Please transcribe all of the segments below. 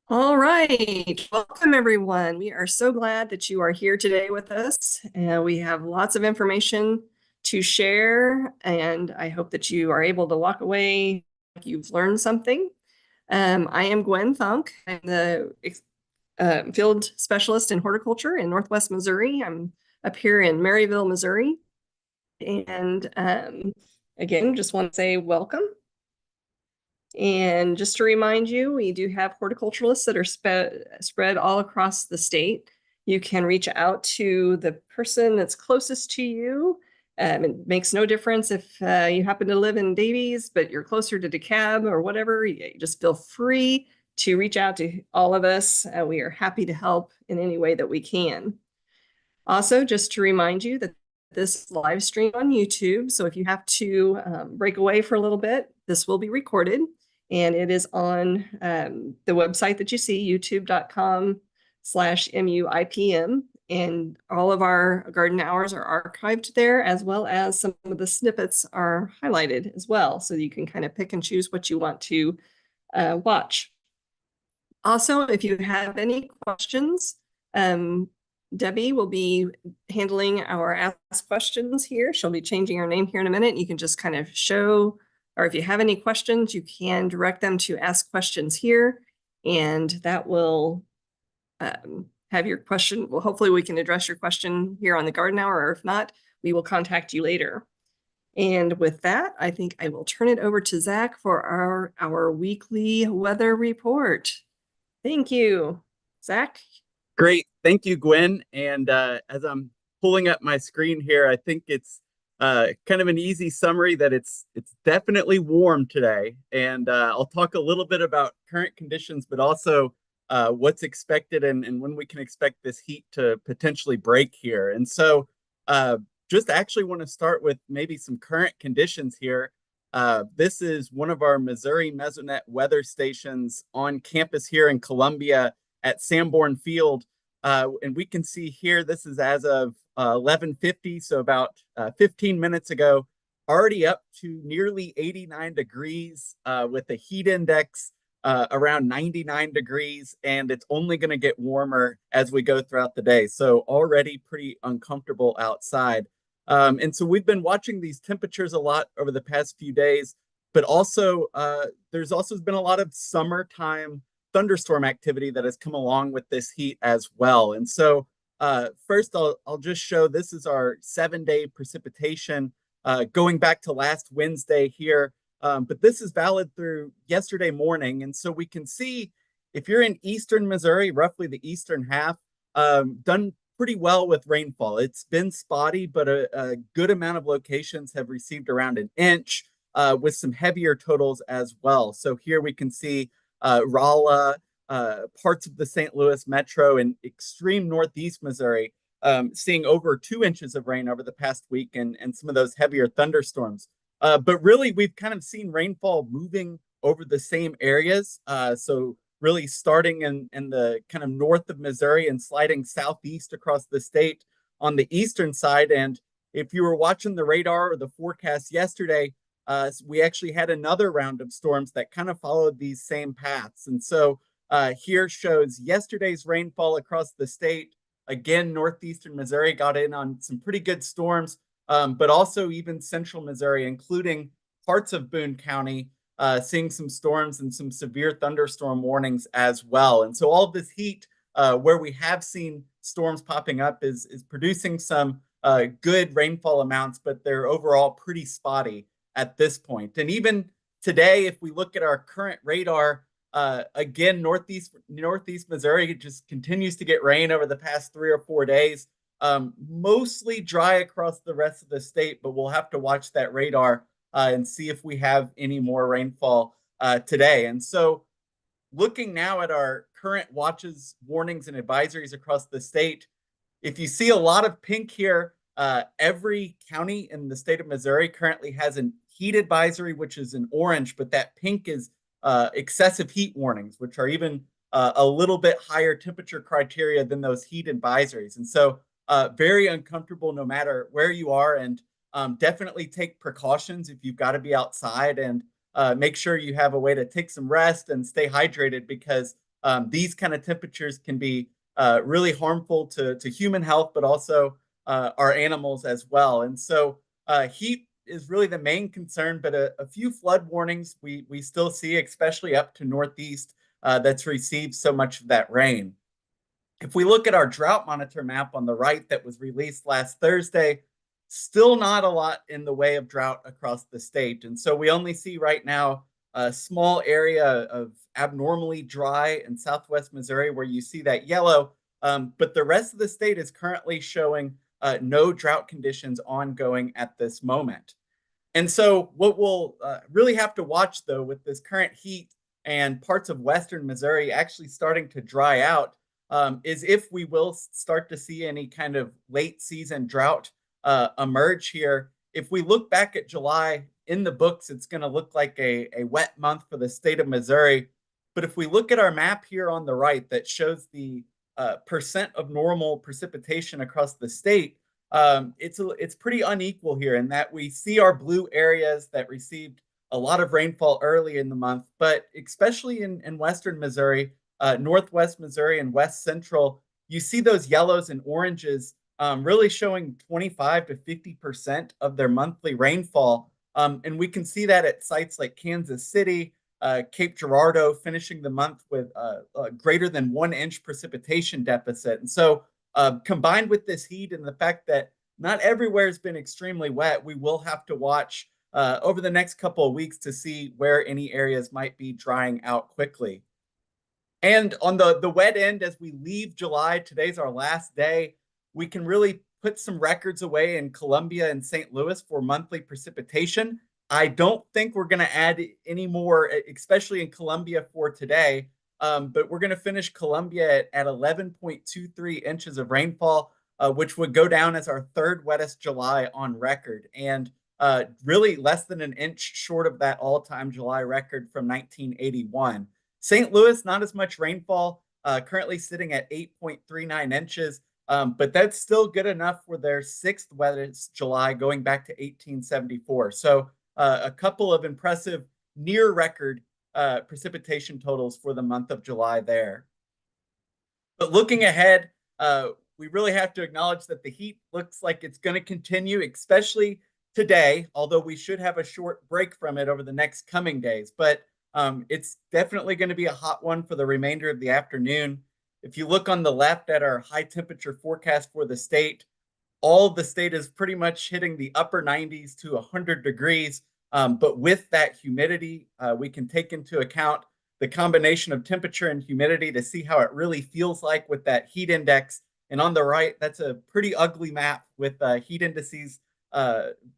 All right. Welcome, everyone. We are so glad that you are here today with us, and we have lots of information to share, and I hope that you are able to walk away like you've learned something. I am Gwen Funk. I'm the field specialist in horticulture in Northwest Missouri. I'm up here in Maryville, Missouri. And again, just want to say welcome. And just to remind you, we do have horticulturalists that are spread all across the state. You can reach out to the person that's closest to you. It makes no difference if you happen to live in Davies, but you're closer to DeKalb or whatever. You just feel free to reach out to all of us. We are happy to help in any way that we can. Also, just to remind you that this live stream on YouTube. So if you have to break away for a little bit, this will be recorded and it is on the website that you see, youtube.com/MUIPM. And all of our garden hours are archived there, as well as some of the snippets are highlighted as well. So you can kind of pick and choose what you want to watch. Also, if you have any questions, Debbie will be handling our ask questions here. She'll be changing her name here in a minute. You can just kind of show, or if you have any questions, you can direct them to ask questions here, and that will have your question. Well, hopefully we can address your question here on the garden hour, or if not, we will contact you later. And with that, I think I will turn it over to Zack for our weekly weather report. Thank you. Zack? Great. Thank you, Gwen. And as I'm pulling up my screen here, I think it's kind of an easy summary that it's definitely warm today. And I'll talk a little bit about current conditions, but also what's expected and when we can expect this heat to potentially break here. And so just actually want to start with maybe some current conditions here. This is one of our Missouri Mesonet weather stations on campus here in Columbia at Sanborn Field. And we can see here, this is as of 11:50, so about 15 minutes ago, already up to nearly 89 degrees with a heat index around 99 degrees, and it's only going to get warmer as we go throughout the day. So already pretty uncomfortable outside. And so we've been watching these temperatures a lot over the past few days, but also there's also been a lot of summertime thunderstorm activity that has come along with this heat as well. And so first I'll just show this is our 7-day precipitation going back to last Wednesday here. But this is valid through yesterday morning. And so we can see if you're in eastern Missouri, roughly the eastern half, done pretty well with rainfall. It's been spotty, but a good amount of locations have received around an inch with some heavier totals as well. So here we can see Rolla, parts of the St. Louis metro and extreme northeast Missouri, seeing over 2 inches of rain over the past week and some of those heavier thunderstorms. But really, we've kind of seen rainfall moving over the same areas. So really starting in the kind of north of Missouri and sliding southeast across the state on the eastern side. And if you were watching the radar or the forecast yesterday, we actually had another round of storms that kind of followed these same paths. And so here shows yesterday's rainfall across the state. Again, northeastern Missouri got in on some pretty good storms, but also even central Missouri, including parts of Boone County, seeing some storms and some severe thunderstorm warnings as well. And so all of this heat, where we have seen storms popping up, is producing some good rainfall amounts, but they're overall pretty spotty at this point. And even today, if we look at our current radar, again, northeast Missouri just continues to get rain over the past 3 or 4 days. Mostly dry across the rest of the state, but we'll have to watch that radar and see if we have any more rainfall today. And so looking now at our current watches, warnings, and advisories across the state, if you see a lot of pink here, every county in the state of Missouri currently has an heat advisory, which is an orange, but that pink is excessive heat warnings, which are even a little bit higher temperature criteria than those heat advisories. And so very uncomfortable no matter where you are, and definitely take precautions if you've got to be outside, and make sure you have a way to take some rest and stay hydrated, because these kind of temperatures can be really harmful to human health, but also our animals as well. And so heat is really the main concern, but a few flood warnings we still see, especially up to Northeast, that's received so much of that rain. If we look at our drought monitor map on the right that was released last Thursday, still not a lot in the way of drought across the state. And so we only see right now a small area of abnormally dry in southwest Missouri where you see that yellow. But the rest of the state is currently showing no drought conditions ongoing at this moment. And so, what we'll really have to watch, though, with this current heat and parts of western Missouri actually starting to dry out, is if we will start to see any kind of late season drought emerge here. If we look back at July in the books, it's going to look like a wet month for the state of Missouri. But if we look at our map here on the right that shows the percent of normal precipitation across the state, it's pretty unequal here in that we see our blue areas that received a lot of rainfall early in the month, but especially in western Missouri, northwest Missouri, and west central, you see those yellows and oranges really showing 25 to 50% of their monthly rainfall. And we can see that at sites like Kansas City, Cape Girardeau, finishing the month with a greater than 1 inch precipitation deficit. And so combined with this heat and the fact that not everywhere has been extremely wet, we will have to watch over the next couple of weeks to see where any areas might be drying out quickly. And on the wet end, as we leave July, today's our last day, we can really put some records away in Columbia and St. Louis for monthly precipitation. I don't think we're going to add any more, especially in Columbia for today. But we're going to finish Columbia at 11.23 inches of rainfall, which would go down as our third wettest July on record, and really less than an inch short of that all-time July record from 1981. St. Louis, not as much rainfall, currently sitting at 8.39 inches, but that's still good enough for their sixth wettest July going back to 1874. So a couple of impressive near record precipitation totals for the month of July there. But looking ahead, we really have to acknowledge that the heat looks like it's going to continue, especially today, although we should have a short break from it over the next coming days. But it's definitely going to be a hot one for the remainder of the afternoon. If you look on the left at our high temperature forecast for the state, all of the state is pretty much hitting the upper 90s to 100 degrees. But with that humidity, we can take into account the combination of temperature and humidity to see how it really feels like with that heat index. And on the right, that's a pretty ugly map with heat indices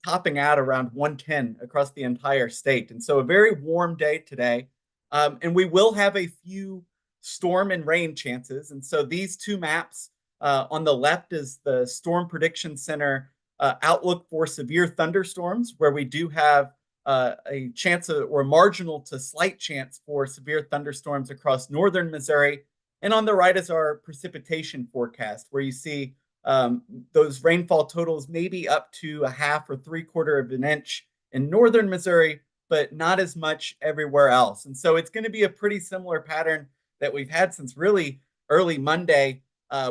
topping out around 110 across the entire state. And so a very warm day today. And we will have a few storm and rain chances. And so these two maps on the left is the Storm Prediction Center outlook for severe thunderstorms, where we do have a chance of, or marginal to slight chance for severe thunderstorms across northern Missouri. And on the right is our precipitation forecast, where you see those rainfall totals maybe up to a half or 3/4 of an inch in northern Missouri, but not as much everywhere else. And so it's going to be a pretty similar pattern that we've had since really early Monday,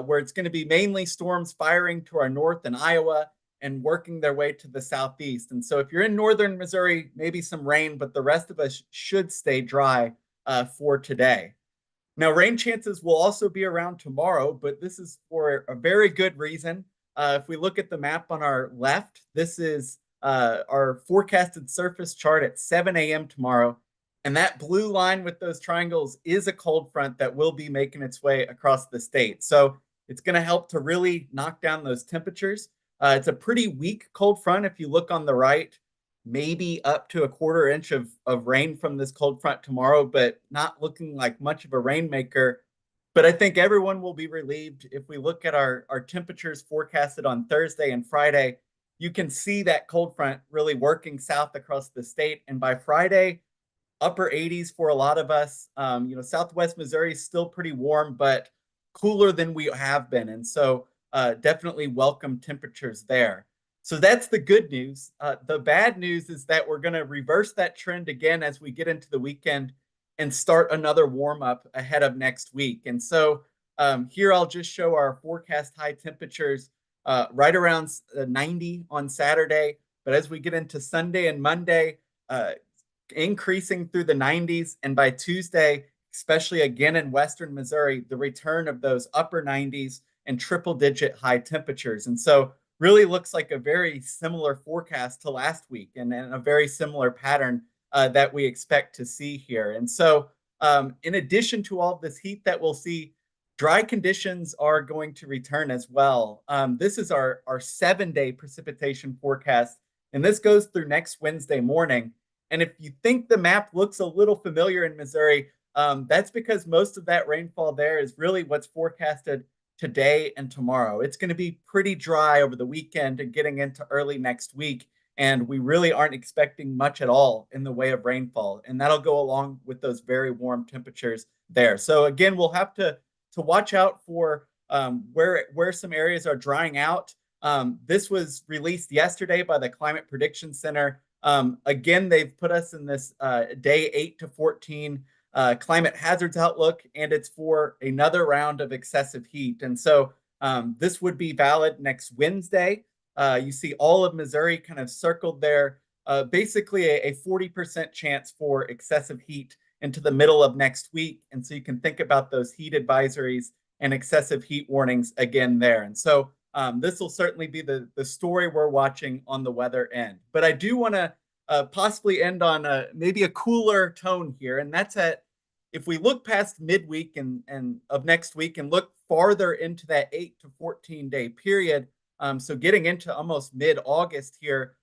where it's going to be mainly storms firing to our north in Iowa and working their way to the southeast. And so if you're in northern Missouri, maybe some rain, but the rest of us should stay dry for today. Now, rain chances will also be around tomorrow, but this is for a very good reason. If we look at the map on our left, this is our forecasted surface chart at 7 a.m. tomorrow. And that blue line with those triangles is a cold front that will be making its way across the state. So it's going to help to really knock down those temperatures. It's a pretty weak cold front. If you look on the right, maybe up to a 1/4 inch of rain from this cold front tomorrow, but not looking like much of a rainmaker. But I think everyone will be relieved. If we look at our temperatures forecasted on Thursday and Friday, you can see that cold front really working south across the state. And by Friday, upper 80s for a lot of us. Southwest Missouri is still pretty warm, but cooler than we have been. And so definitely welcome temperatures there. So that's the good news. The bad news is that we're going to reverse that trend again as we get into the weekend. and start another warm up ahead of next week. And so here I'll just show our forecast high temperatures right around 90 on Saturday. But as we get into Sunday and Monday, increasing through the 90s. And by Tuesday, especially again in Western Missouri, the return of those upper 90s and triple digit high temperatures. And so really looks like a very similar forecast to last week and a very similar pattern that we expect to see here. And so in addition to all of this heat that we'll see, dry conditions are going to return as well. This is our 7-day precipitation forecast, and this goes through next Wednesday morning. And if you think the map looks a little familiar in Missouri, that's because most of that rainfall there is really what's forecasted today and tomorrow. It's going to be pretty dry over the weekend and getting into early next week. And we really aren't expecting much at all in the way of rainfall. And that'll go along with those very warm temperatures there. So again, we'll have to watch out for where some areas are drying out. This was released yesterday by the Climate Prediction Center. Again, they've put us in this day 8 to 14 climate hazards outlook, and it's for another round of excessive heat. And so this would be valid next Wednesday. You see all of Missouri kind of circled there, basically a 40% chance for excessive heat into the middle of next week. And so you can think about those heat advisories and excessive heat warnings again there. And so this will certainly be the story we're watching on the weather end. But I do want to possibly end on maybe a cooler tone here. And that's if we look past midweek and of next week and look farther into that 8 to 14 day period, so getting into almost mid-August here,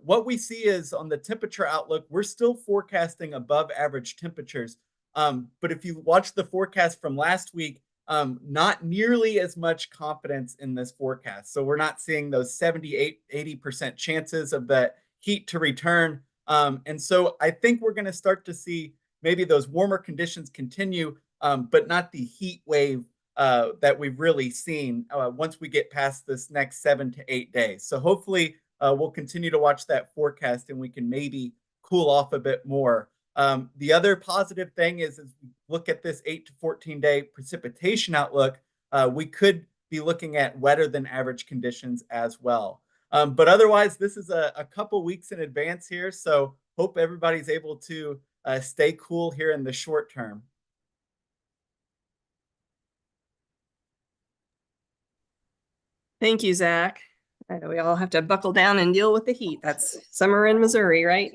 what we see is on the temperature outlook, we're still forecasting above average temperatures. But if you watch the forecast from last week, not nearly as much confidence in this forecast. So we're not seeing those 78, 80% chances of that heat to return. And so I think we're going to start to see maybe those warmer conditions continue, but not the heat wave that we've really seen once we get past this next 7 to 8 days. So hopefully we'll continue to watch that forecast and we can maybe cool off a bit more. The other positive thing is as we look at this 8 to 14 day precipitation outlook, we could be looking at wetter than average conditions as well. But otherwise, this is a couple weeks in advance here. So hope everybody's able to stay cool here in the short term. Thank you, Zach. We all have to buckle down and deal with the heat. That's summer in Missouri, right?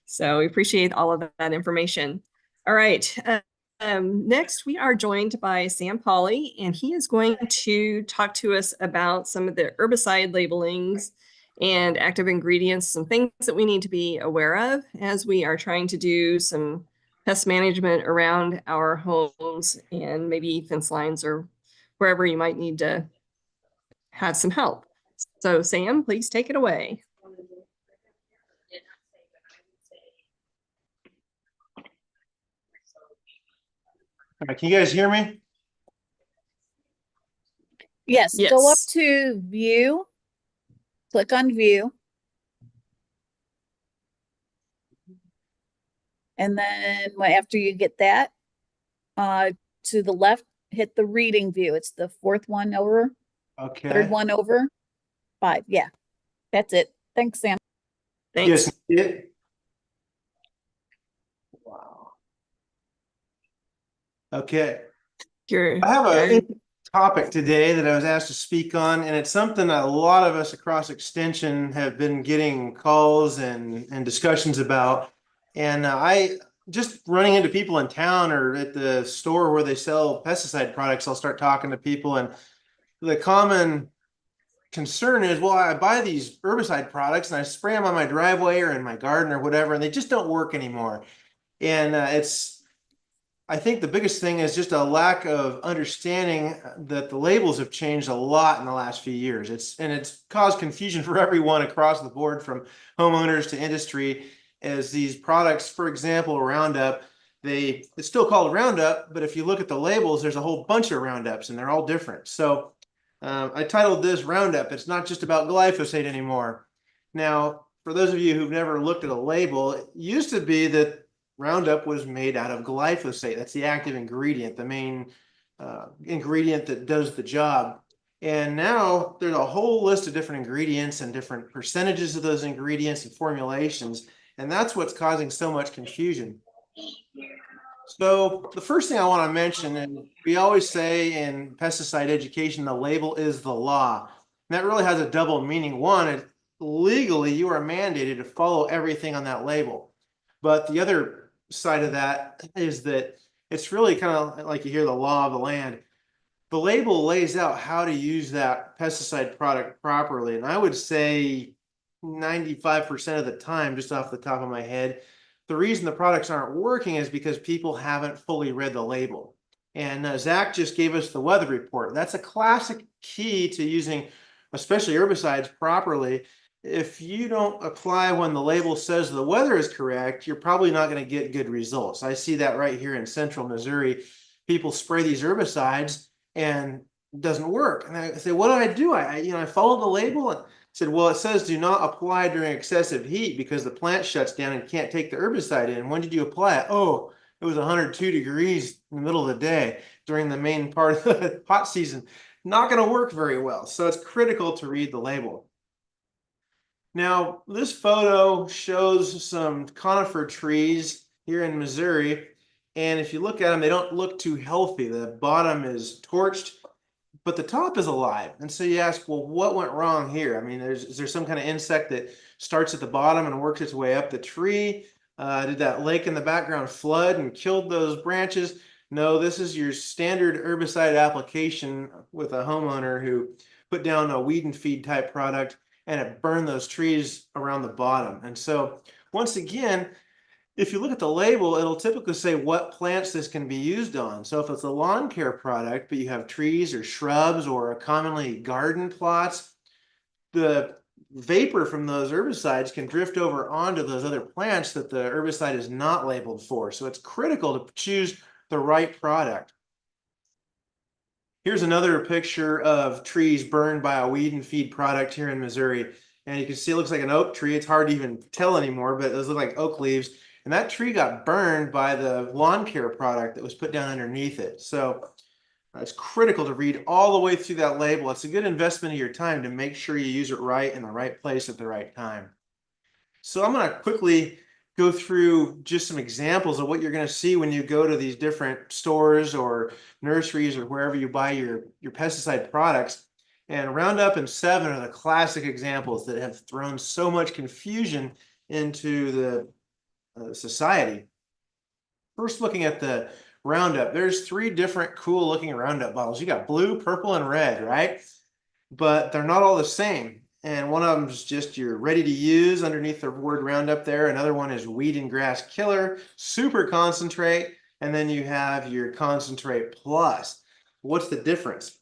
So we appreciate all of that information. All right. Next, we are joined by Sam Pauley, and he is going to talk to us about some of the herbicide labelings and active ingredients, some things that we need to be aware of as we are trying to do some pest management around our homes and maybe fence lines or wherever you might need to have some help. So Sam, please take it away. All right, can you guys hear me? Yes, Yes. go up to view, click on view. And then after you get that, to the left, hit the reading view. It's the fourth one over, Okay. third one over, 5. Yeah, that's it. Thanks, Sam. Thanks. Yes. It, wow. Okay. You're, I have a yeah, topic today that I was asked to speak on, and it's something that a lot of us across Extension have been getting calls and discussions about. And I just running into people in town or at the store where they sell pesticide products, I'll start talking to people, and the common concern is, well, I buy these herbicide products and I spray them on my driveway or in my garden or whatever, and they just don't work anymore. And I think the biggest thing is just a lack of understanding that the labels have changed a lot in the last few years. It's caused confusion for everyone across the board, from homeowners to industry, as these products, for example, Roundup, it's still called Roundup, but if you look at the labels, there's a whole bunch of Roundups and they're all different. So I titled this Roundup. It's not just about glyphosate anymore. Now, for those of you who've never looked at a label, it used to be that Roundup was made out of glyphosate. That's the active ingredient, the main ingredient that does the job. And now there's a whole list of different ingredients and different percentages of those ingredients and formulations. And that's what's causing so much confusion. So the first thing I want to mention, and we always say in pesticide education, the label is the law. And that really has a double meaning. One, legally you are mandated to follow everything on that label. But the other side of that is that it's really kind of like you hear the law of the land. The label lays out how to use that pesticide product properly. And I would say 95% of the time, just off the top of my head, the reason the products aren't working is because people haven't fully read the label. And Zack just gave us the weather report. That's a classic key to using, especially herbicides, properly. If you don't apply when the label says the weather is correct, you're probably not going to get good results. I see that right here in central Missouri. People spray these herbicides and it doesn't work. And I say, what do I do? I followed the label and said, well, it says do not apply during excessive heat because the plant shuts down and can't take the herbicide in. When did you apply it? Oh, it was 102 degrees in the middle of the day during the main part of the hot season. Not going to work very well. So it's critical to read the label. Now, this photo shows some conifer trees here in Missouri. And if you look at them, they don't look too healthy. The bottom is torched, but the top is alive. And so you ask, well, what went wrong here? I mean, is there some kind of insect that starts at the bottom and works its way up the tree? Did that lake in the background flood and killed those branches? No, this is your standard herbicide application with a homeowner who put down a weed and feed type product and it burned those trees around the bottom. And so once again, if you look at the label, it'll typically say what plants this can be used on. So if it's a lawn care product, but you have trees or shrubs or commonly garden plots, the vapor from those herbicides can drift over onto those other plants that the herbicide is not labeled for. So it's critical to choose the right product. Here's another picture of trees burned by a weed and feed product here in Missouri. And you can see it looks like an oak tree. It's hard to even tell anymore, but those look like oak leaves. And that tree got burned by the lawn care product that was put down underneath it. So it's critical to read all the way through that label. It's a good investment of your time to make sure you use it right in the right place at the right time. So I'm going to quickly go through just some examples of what you're going to see when you go to these different stores or nurseries or wherever you buy your pesticide products. And Roundup and 7 are the classic examples that have thrown so much confusion into the society. First, looking at the Roundup, there's 3 different cool looking Roundup bottles. You got blue, purple, and red, right? But they're not all the same. And one of them is just your ready to use underneath the word Roundup there. Another one is weed and grass killer, super concentrate. And then you have your concentrate plus. What's the difference?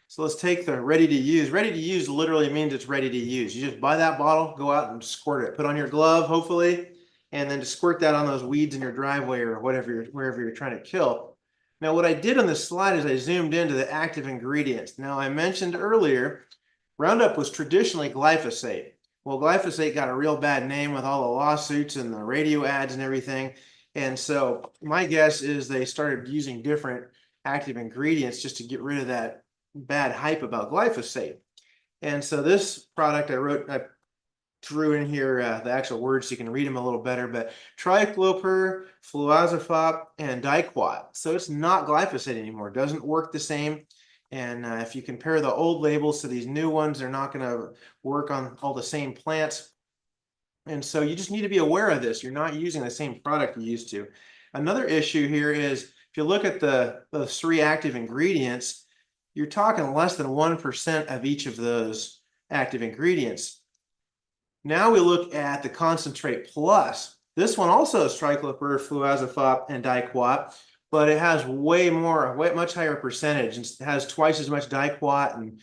So let's take the ready to use. Ready to use literally means it's ready to use. You just buy that bottle, go out and squirt it. Put on your glove, hopefully, and then just squirt that on those weeds in your driveway or whatever, wherever you're trying to kill. Now, what I did on this slide is I zoomed into the active ingredients. Now, I mentioned earlier, Roundup was traditionally glyphosate. Well, glyphosate got a real bad name with all the lawsuits and the radio ads and everything. And so my guess is they started using different active ingredients just to get rid of that bad hype about glyphosate. And so this product I drew in here the actual words so you can read them a little better, but tricloper, fluazepop, and diquat. So it's not glyphosate anymore. It doesn't work the same. And if you compare the old labels to these new ones, they're not going to work on all the same plants. And so you just need to be aware of this. You're not using the same product you used to. Another issue here is if you look at those 3 active ingredients, you're talking less than 1% of each of those active ingredients. Now we look at the concentrate plus. This one also is tricloper, fluazepop, and diquat, but it has much higher percentage. It has twice as much diquat and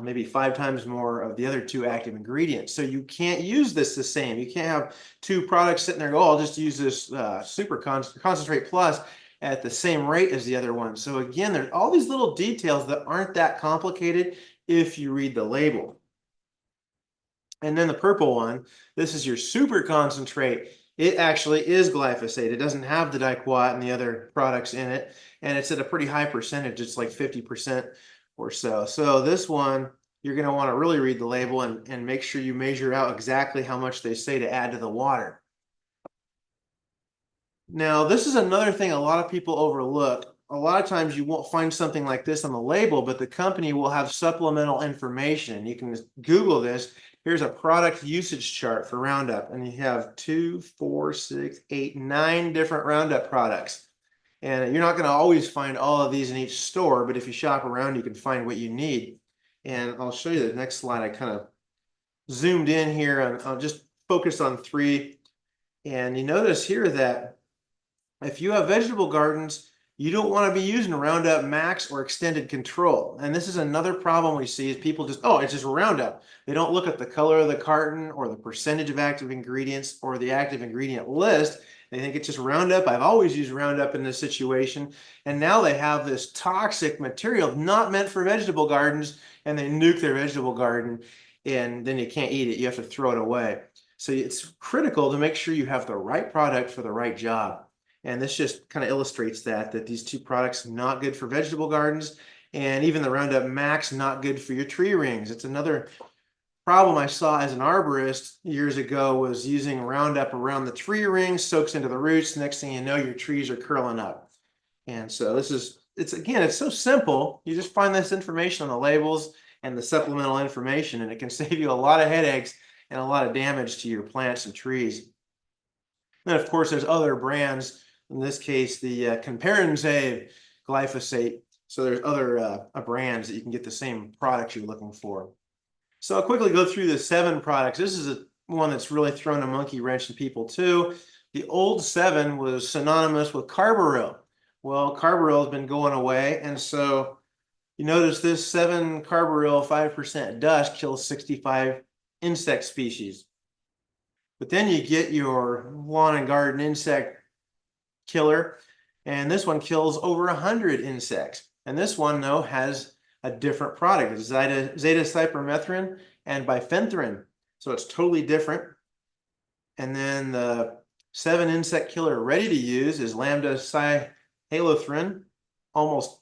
maybe 5 times more of the other 2 active ingredients. So you can't use this the same. You can't have 2 products sitting there and go, oh, I'll just use this super concentrate plus at the same rate as the other one. So again, there's all these little details that aren't that complicated if you read the label. And then the purple one, this is your super concentrate. It actually is glyphosate. It doesn't have the diquat and the other products in it, and it's at a pretty high percentage. It's like 50% or so. So this one, you're going to want to really read the label and make sure you measure out exactly how much they say to add to the water. Now, this is another thing a lot of people overlook. A lot of times you won't find something like this on the label, but the company will have supplemental information. You can Google this. Here's a product usage chart for Roundup, and you have 2, 4, 6, 8, 9 different Roundup products. And you're not going to always find all of these in each store, but if you shop around, you can find what you need. And I'll show you the next slide. I kind of zoomed in here, and I'll just focus on 3. And you notice here that if you have vegetable gardens, you don't want to be using Roundup Max or extended control. And this is another problem we see is people just, oh, it's just Roundup. They don't look at the color of the carton or the percentage of active ingredients or the active ingredient list. They think it's just Roundup. I've always used Roundup in this situation. And now they have this toxic material not meant for vegetable gardens, and they nuke their vegetable garden, and then you can't eat it. You have to throw it away. So it's critical to make sure you have the right product for the right job. And this just kind of illustrates that these 2 products not good for vegetable gardens, and even the Roundup Max not good for your tree rings. It's another problem I saw as an arborist years ago was using Roundup around the tree rings, soaks into the roots. Next thing you know, your trees are curling up. And so it's so simple. You just find this information on the labels and the supplemental information, and it can save you a lot of headaches and a lot of damage to your plants and trees. And of course, there's other brands. In this case, the Compare and Save glyphosate. So there's other brands that you can get the same products you're looking for. So I'll quickly go through the 7 products. This is one that's really thrown a monkey wrench in people too. The old 7 was synonymous with carbaryl. Well, carbaryl has been going away, and so you notice this 7 carbaryl 5% dust kills 65 insect species. But then you get your lawn and garden insect killer, and this one kills over 100 insects. And this one, though, has a different product. It's zeta-cypermethrin and bifenthrin, so it's totally different. And then the 7 insect killer ready to use is lambda-cyhalothrin, almost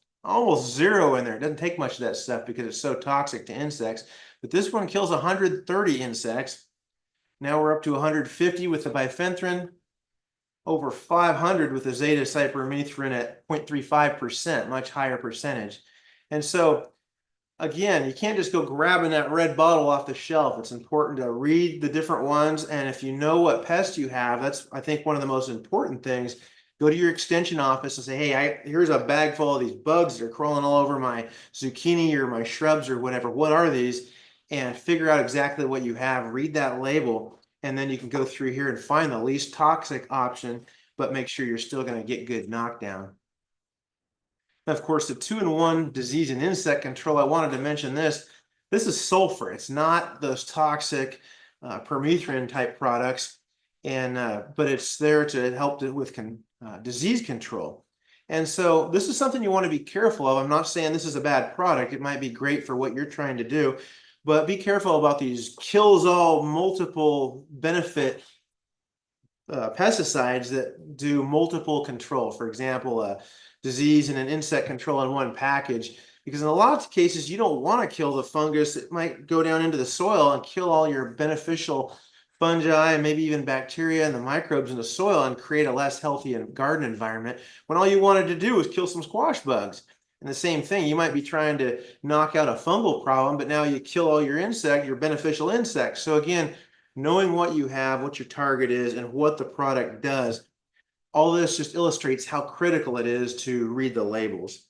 0 in there. It doesn't take much of that stuff because it's so toxic to insects. But this one kills 130 insects. Now we're up to 150 with the bifenthrin, over 500 with the zeta-cypermethrin at 0.35%, much higher percentage. And so, again, you can't just go grabbing that red bottle off the shelf. It's important to read the different ones. And if you know what pest you have, that's, I think, one of the most important things. Go to your extension office and say, hey, here's a bag full of these bugs that are crawling all over my zucchini or my shrubs or whatever. What are these? And figure out exactly what you have. Read that label. And then you can go through here and find the least toxic option, but make sure you're still going to get good knockdown. Of course, the 2-in-1 disease and insect control, I wanted to mention this. This is sulfur. It's not those toxic permethrin type products, but it's there to help with disease control. And so this is something you want to be careful of. I'm not saying this is a bad product. It might be great for what you're trying to do, but be careful about these kills all multiple benefit pesticides that do multiple control. For example, disease and an insect control in one package, because in a lot of cases you don't want to kill the fungus. It might go down into the soil and kill all your beneficial fungi and maybe even bacteria and the microbes in the soil and create a less healthy garden environment, when all you wanted to do was kill some squash bugs. And the same thing, you might be trying to knock out a fungal problem, but now you kill all your beneficial insects. So again, knowing what you have, what your target is, and what the product does, all this just illustrates how critical it is to read the labels.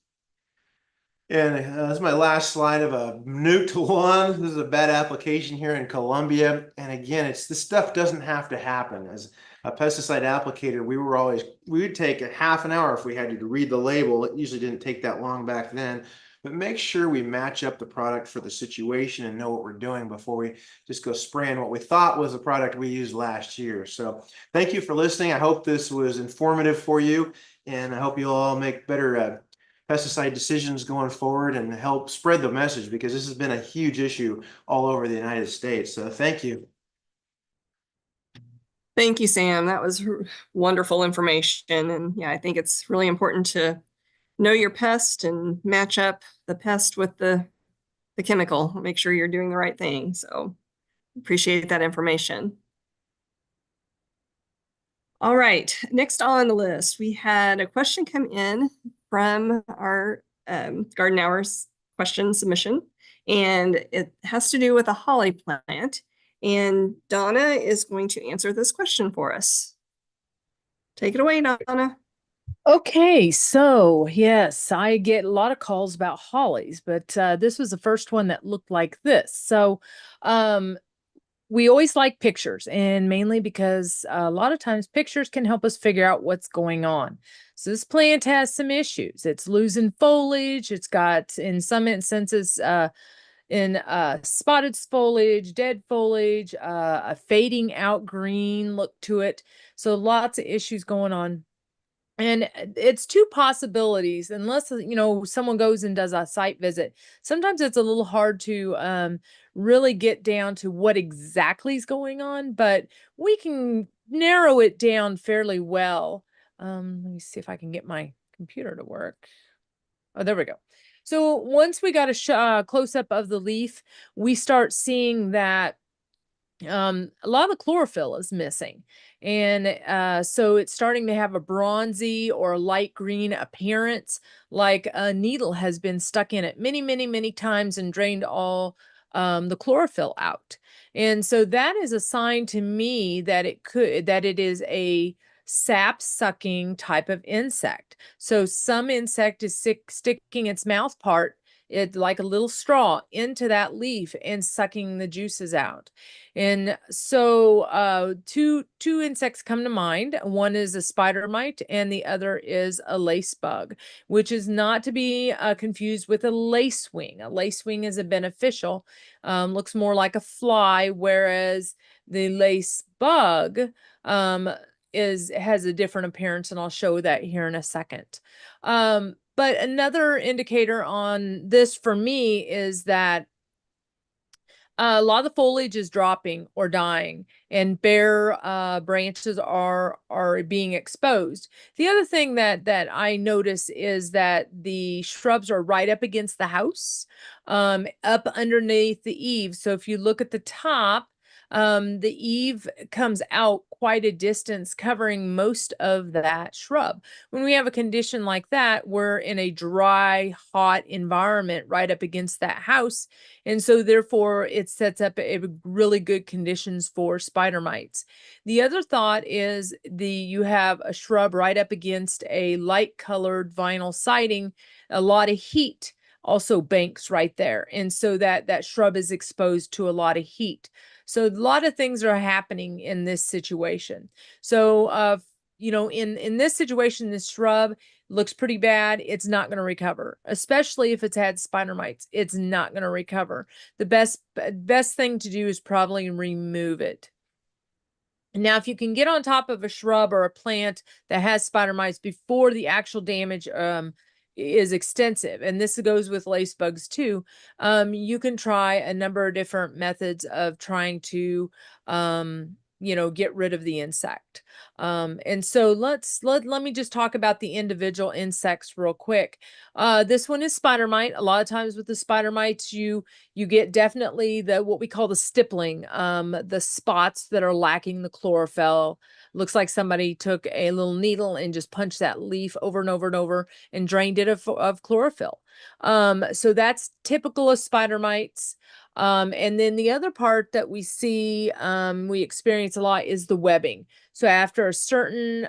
And this is my last slide of a nuked lawn. This is a bad application here in Colombia. And again, this stuff doesn't have to happen. As a pesticide applicator, we would take a half an hour if we had to read the label. It usually didn't take that long back then. But make sure we match up the product for the situation and know what we're doing before we just go spraying what we thought was a product we used last year. So thank you for listening. I hope this was informative for you, and I hope you'll all make better pesticide decisions going forward and help spread the message, because this has been a huge issue all over the United States. So thank you. Thank you, Sam. That was wonderful information. And yeah, I think it's really important to know your pest and match up the pest with the chemical. Make sure you're doing the right thing. So appreciate that information. All right, next on the list, we had a question come in from our Garden Hours question submission, and it has to do with a holly plant. And Donna is going to answer this question for us. Take it away, Donna. Okay, so yes, I get a lot of calls about hollies, but this was the first one that looked like this. So we always like pictures, and mainly because a lot of times pictures can help us figure out what's going on. So this plant has some issues. It's losing foliage. It's got, in some instances, spotted foliage, dead foliage, a fading out green look to it. So lots of issues going on. And it's two possibilities, unless, someone goes and does a site visit. Sometimes it's a little hard to really get down to what exactly is going on, but we can narrow it down fairly well. Let me see if I can get my computer to work. Oh, there we go. So once we got a close up of the leaf, we start seeing that a lot of the chlorophyll is missing, and so it's starting to have a bronzy or light green appearance, like a needle has been stuck in it many times and drained all the chlorophyll out. And so that is a sign to me that it is a sap sucking type of insect. So some insect is sticking its mouth part, it like a little straw, into that leaf and sucking the juices out. And so two insects come to mind. One is a spider mite and the other is a lace bug, which is not to be confused with a lacewing. A lacewing is a beneficial, looks more like a fly, whereas the lace bug has a different appearance, and I'll show that here in a second. But another indicator on this for me is that a lot of the foliage is dropping or dying, and bare branches are being exposed. The other thing that I notice is that the shrubs are right up against the house, up underneath the eaves. So if you look at the top, the eave comes out quite a distance, covering most of that shrub. When we have a condition like that, we're in a dry, hot environment right up against that house. And so therefore it sets up a really good conditions for spider mites. The other thought is you have a shrub right up against a light colored vinyl siding, a lot of heat also banks right there. And so that shrub is exposed to a lot of heat. So a lot of things are happening in this situation. So, in this situation, this shrub looks pretty bad. It's not going to recover, especially if it's had spider mites. It's not going to recover. The best thing to do is probably remove it. Now, if you can get on top of a shrub or a plant that has spider mites before the actual damage is extensive, and this goes with lace bugs too, you can try a number of different methods of trying to get rid of the insect. And so let me just talk about the individual insects real quick. This one is spider mite. A lot of times with the spider mites, you get definitely what we call the stippling, the spots that are lacking the chlorophyll. Looks like somebody took a little needle and just punched that leaf over and over and over and drained it of chlorophyll. So that's typical of spider mites. And then the other part that we see, we experience a lot, is the webbing. So after a certain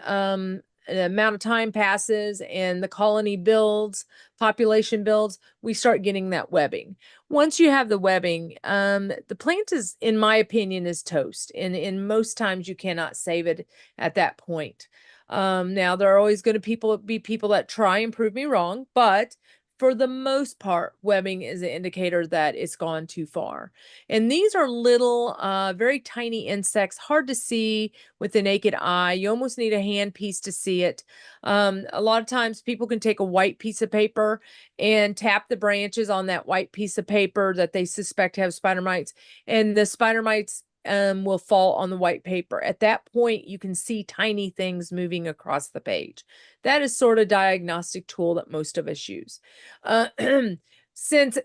amount of time passes and the colony builds, population builds, we start getting that webbing. Once you have the webbing, the plant is, in my opinion, is toast. And in most times you cannot save it at that point. Now there are always going to be people that try and prove me wrong, but for the most part, webbing is an indicator that it's gone too far. And these are little, very tiny insects, hard to see with the naked eye. You almost need a hand piece to see it. A lot of times people can take a white piece of paper and tap the branches on that white piece of paper that they suspect have spider mites. And the spider mites will fall on the white paper. At that point, you can see tiny things moving across the page. That is sort of diagnostic tool that most of us use. Since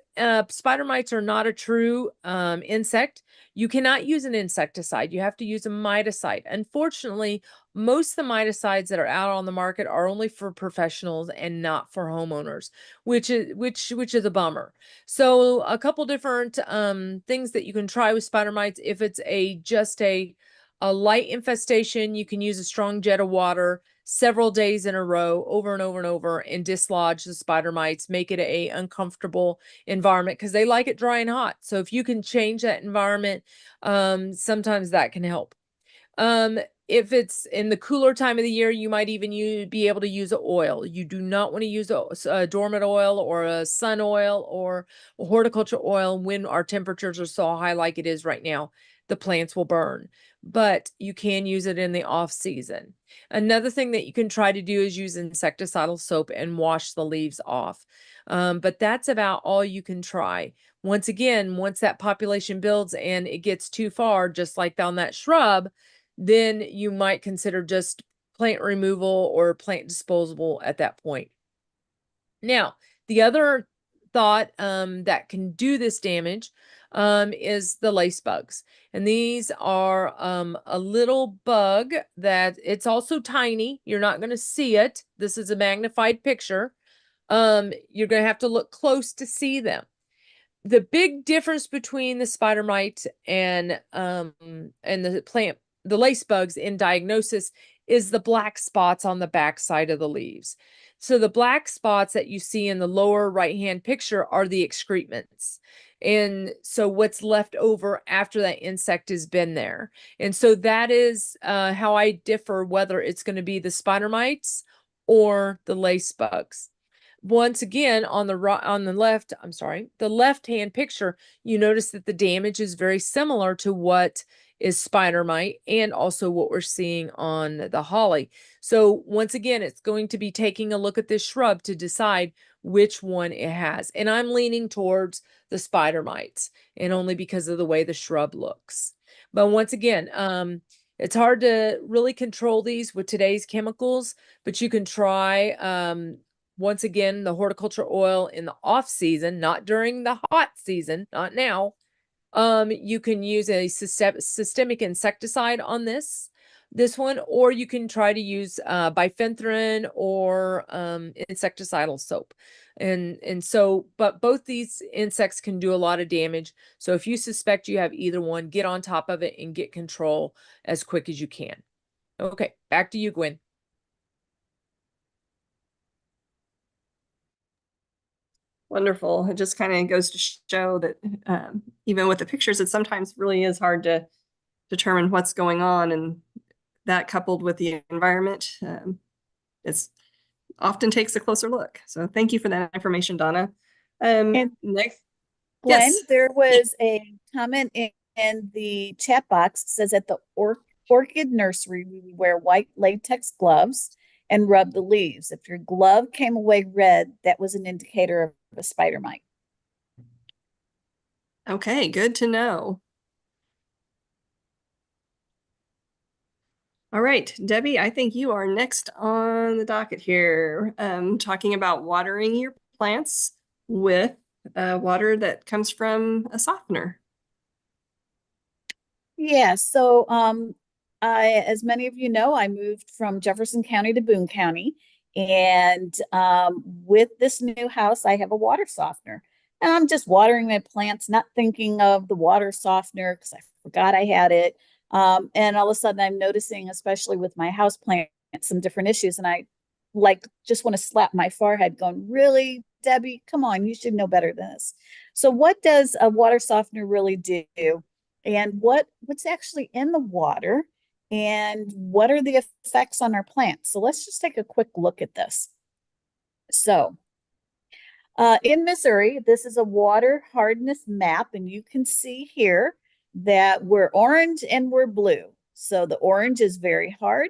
spider mites are not a true insect, you cannot use an insecticide. You have to use a miticide. Unfortunately, most of the miticides that are out on the market are only for professionals and not for homeowners, which is a bummer. So a couple different things that you can try with spider mites. If it's just a light infestation, you can use a strong jet of water several days in a row, over and over and over, and dislodge the spider mites, make it a uncomfortable environment, because they like it dry and hot. So if you can change that environment, sometimes that can help. If it's in the cooler time of the year, you might even be able to use an oil. You do not want to use a dormant oil or a sun oil or a horticulture oil when our temperatures are so high like it is right now. The plants will burn, but you can use it in the off season. Another thing that you can try to do is use insecticidal soap and wash the leaves off. But that's about all you can try. Once again, once that population builds and it gets too far, just like on that shrub, then you might consider just plant removal or plant disposal at that point. Now, the other thought that can do this damage is the lace bugs. And these are a little bug that it's also tiny. You're not going to see it. This is a magnified picture. You're going to have to look close to see them. The big difference between the spider mite and the lace bugs in diagnosis is the black spots on the back side of the leaves. So the black spots that you see in the lower right-hand picture are the excrements. And so what's left over after that insect has been there. And so that is how I differ whether it's going to be the spider mites or the lace bugs. Once again, on the left-hand picture, you notice that the damage is very similar to what is spider mite and also what we're seeing on the holly. So once again, it's going to be taking a look at this shrub to decide which one it has. And I'm leaning towards the spider mites, and only because of the way the shrub looks. But once again, it's hard to really control these with today's chemicals, but you can try, once again, the horticulture oil in the off season, not during the hot season, not now. You can use a systemic insecticide on this one, or you can try to use bifenthrin or insecticidal soap. And so, but both these insects can do a lot of damage. So if you suspect you have either one, get on top of it and get control as quick as you can. Okay, back to you, Gwen. Wonderful. It just kind of goes to show that even with the pictures, it sometimes really is hard to determine what's going on, and that coupled with the environment, it's often takes a closer look. So thank you for that information, Donna. And Next, Gwen, yes. there was a comment in the chat box. It says at the orchid nursery, we wear white latex gloves and rub the leaves. If your glove came away red, that was an indicator of a spider mite. Okay, good to know. All right, Debbie, I think you are next on the docket here, talking about watering your plants with water that comes from a softener. Yeah, so as many of you know, I moved from Jefferson County to Boone County. And with this new house, I have a water softener. And I'm just watering my plants, not thinking of the water softener because I forgot I had it. And all of a sudden I'm noticing, especially with my house plant, some different issues. And I just want to slap my forehead going, really, Debbie, come on, you should know better than this. So what does a water softener really do? And what's actually in the water? And what are the effects on our plants? So let's just take a quick look at this. So in Missouri, this is a water hardness map, and you can see here that we're orange and we're blue. So the orange is very hard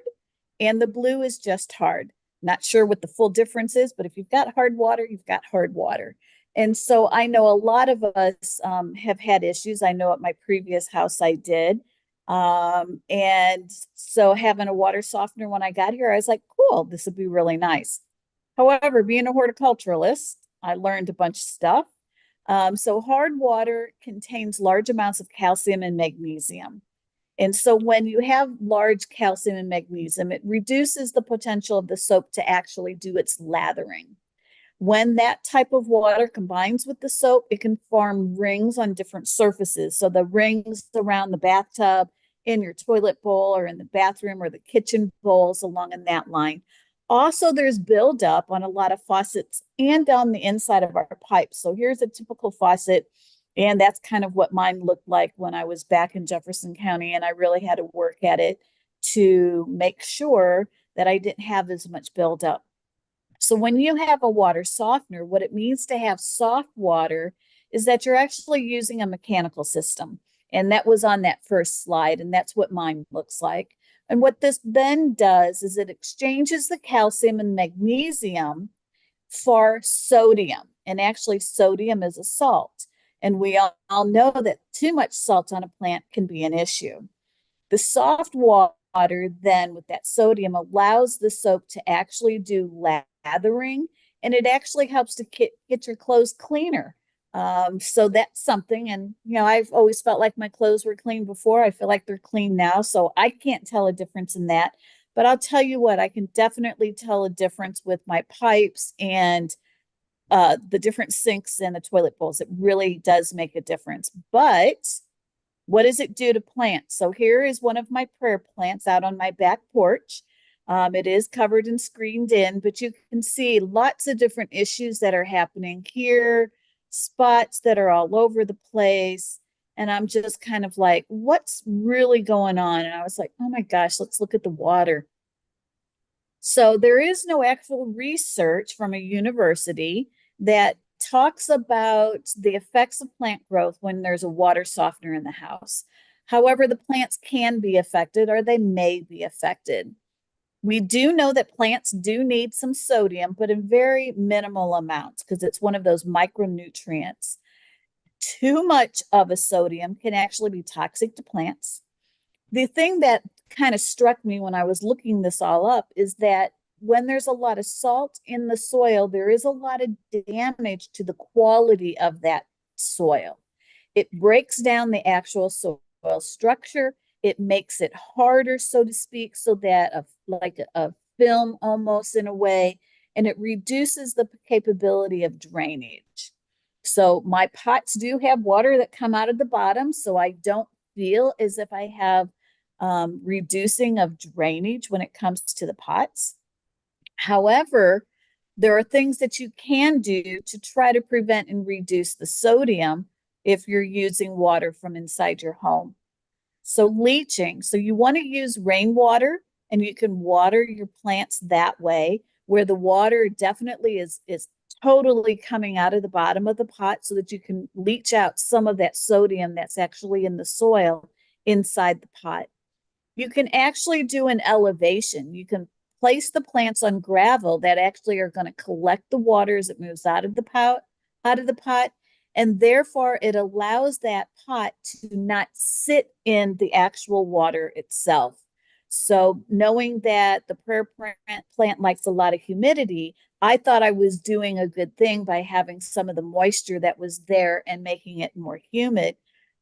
and the blue is just hard. Not sure what the full difference is, but if you've got hard water, you've got hard water. And so I know a lot of us have had issues. I know at my previous house I did. And so having a water softener when I got here, I was like, cool, this would be really nice. However, being a horticulturalist, I learned a bunch of stuff. So hard water contains large amounts of calcium and magnesium. And so when you have large calcium and magnesium, it reduces the potential of the soap to actually do its lathering. When that type of water combines with the soap, it can form rings on different surfaces. So the rings around the bathtub, in your toilet bowl, or in the bathroom or the kitchen bowls along in that line. Also, there's buildup on a lot of faucets and on the inside of our pipes. So here's a typical faucet. And that's kind of what mine looked like when I was back in Jefferson County. And I really had to work at it to make sure that I didn't have as much buildup. So when you have a water softener, what it means to have soft water is that you're actually using a mechanical system. And that was on that first slide, and that's what mine looks like. And what this then does is it exchanges the calcium and magnesium for sodium. And actually, sodium is a salt. And we all know that too much salt on a plant can be an issue. The soft water then with that sodium allows the soap to actually do lathering, and it actually helps to get your clothes cleaner. So that's something. And, you know, I've always felt like my clothes were clean before. I feel like they're clean now. So I can't tell a difference in that. But I'll tell you what, I can definitely tell a difference with my pipes and the different sinks and the toilet bowls. It really does make a difference. But what does it do to plants? So here is one of my prayer plants out on my back porch. It is covered and screened in, but you can see lots of different issues that are happening here, spots that are all over the place. And I'm just kind of like, what's really going on? And I was like, oh my gosh, let's look at the water. So there is no actual research from a university that talks about the effects of plant growth when there's a water softener in the house. However, the plants can be affected, or they may be affected. We do know that plants do need some sodium, but in very minimal amounts because it's one of those micronutrients. Too much of a sodium can actually be toxic to plants. The thing that kind of struck me when I was looking this all up is that when there's a lot of salt in the soil, there is a lot of damage to the quality of that soil. It breaks down the actual soil structure. It makes it harder, so to speak, so that like a film almost in a way, and it reduces the capability of drainage. So my pots do have water that come out of the bottom, so I don't feel as if I have reducing of drainage when it comes to the pots. However, there are things that you can do to try to prevent and reduce the sodium if you're using water from inside your home. So leaching, so you want to use rainwater, and you can water your plants that way, where the water definitely is totally coming out of the bottom of the pot so that you can leach out some of that sodium that's actually in the soil inside the pot. You can actually do an elevation. You can place the plants on gravel that actually are going to collect the water as it moves out of the pot, and therefore it allows that pot to not sit in the actual water itself. So knowing that the prayer plant likes a lot of humidity, I thought I was doing a good thing by having some of the moisture that was there and making it more humid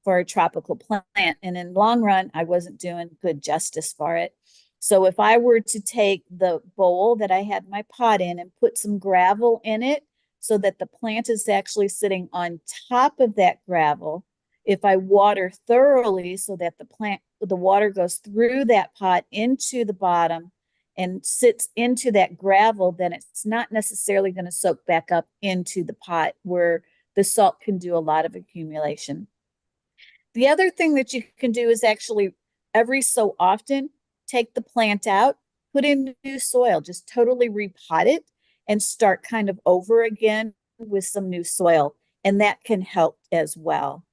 for a tropical plant. And in long run, I wasn't doing good justice for it. So if I were to take the bowl that I had my pot in and put some gravel in it so that the plant is actually sitting on top of that gravel, if I water thoroughly so that the water goes through that pot into the bottom and sits into that gravel, then it's not necessarily going to soak back up into the pot where the salt can do a lot of accumulation. The other thing that you can do is actually every so often take the plant out, put in new soil, just totally repot it and start kind of over again with some new soil. And that can help as well.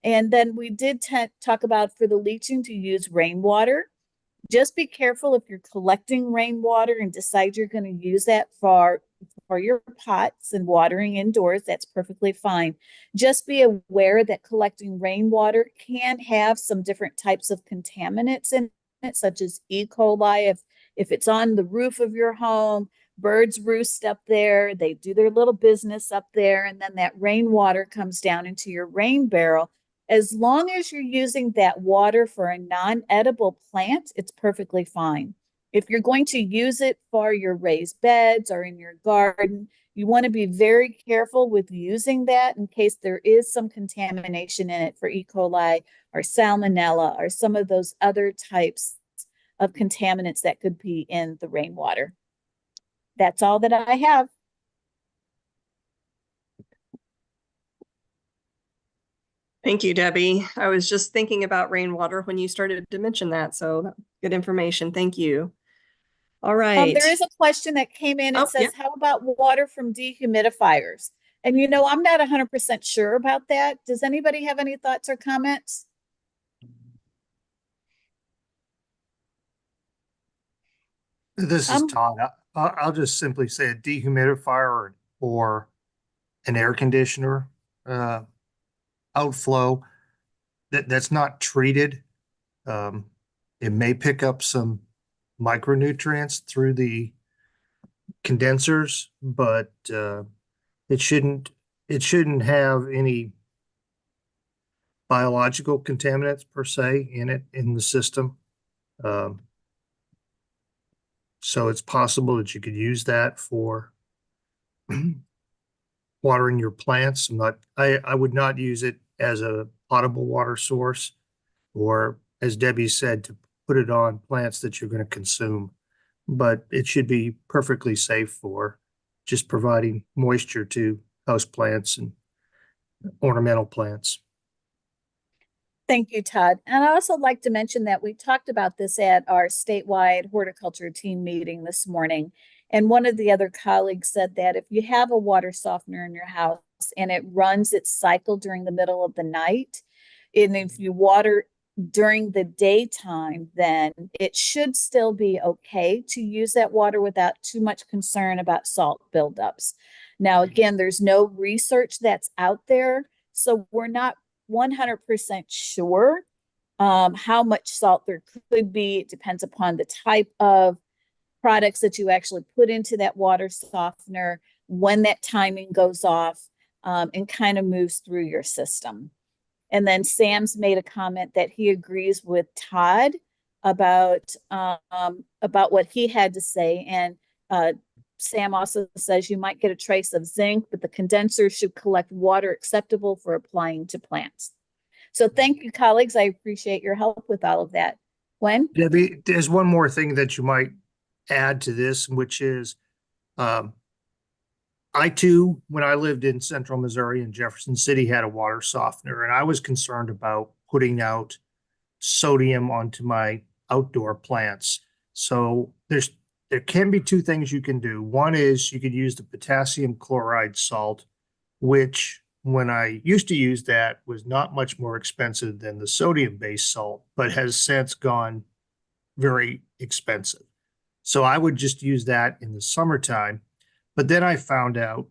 And then we did talk about for the leaching to use rainwater. Just be careful if you're collecting rainwater and decide you're going to use that for for your pots and watering indoors, that's perfectly fine. Just be aware that collecting rainwater can have some different types of contaminants in it, such as E. coli. If it's on the roof of your home, birds roost up there, they do their little business up there, and then that rainwater comes down into your rain barrel. As long as you're using that water for a non-edible plant, it's perfectly fine. If you're going to use it for your raised beds or in your garden, you want to be very careful with using that in case there is some contamination in it for E. coli or salmonella or some of those other types of contaminants that could be in the rainwater. That's all that I have. Thank you, Debbie. I was just thinking about rainwater when you started to mention that, so good information. Thank you. All right. There is a question that came in. It Oh, says, yeah. how about water from dehumidifiers? And you know, I'm not 100% sure about that. Does anybody have any thoughts or comments? This is Todd. I'll just simply say a dehumidifier or an air conditioner outflow that's not treated. It may pick up some micronutrients through the condensers, but it shouldn't have any biological contaminants per se in it in the system. So it's possible that you could use that for watering your plants. I would not use it as a potable water source, or as Debbie said, to put it on plants that you're going to consume. But it should be perfectly safe for just providing moisture to house plants and ornamental plants. Thank you, Todd. And I also like to mention that we talked about this at our statewide horticulture team meeting this morning. And one of the other colleagues said that if you have a water softener in your house and it runs its cycle during the middle of the night, and if you water during the daytime, then it should still be okay to use that water without too much concern about salt buildups. Now, again, there's no research that's out there, so we're not 100% sure how much salt there could be. It depends upon the type of products that you actually put into that water softener, when that timing goes off, and kind of moves through your system. And then Sam's made a comment that he agrees with Todd about what he had to say. And Sam also says you might get a trace of zinc, but the condenser should collect water acceptable for applying to plants. So thank you, colleagues. I appreciate your help with all of that. Gwen? Debbie, there's one more thing that you might add to this, which is I too, when I lived in central Missouri in Jefferson City, had a water softener, and I was concerned about putting out sodium onto my outdoor plants. So there can be two things you can do. One is you could use the potassium chloride salt, which when I used to use that was not much more expensive than the sodium-based salt, but has since gone very expensive. So I would just use that in the summertime. But then I found out,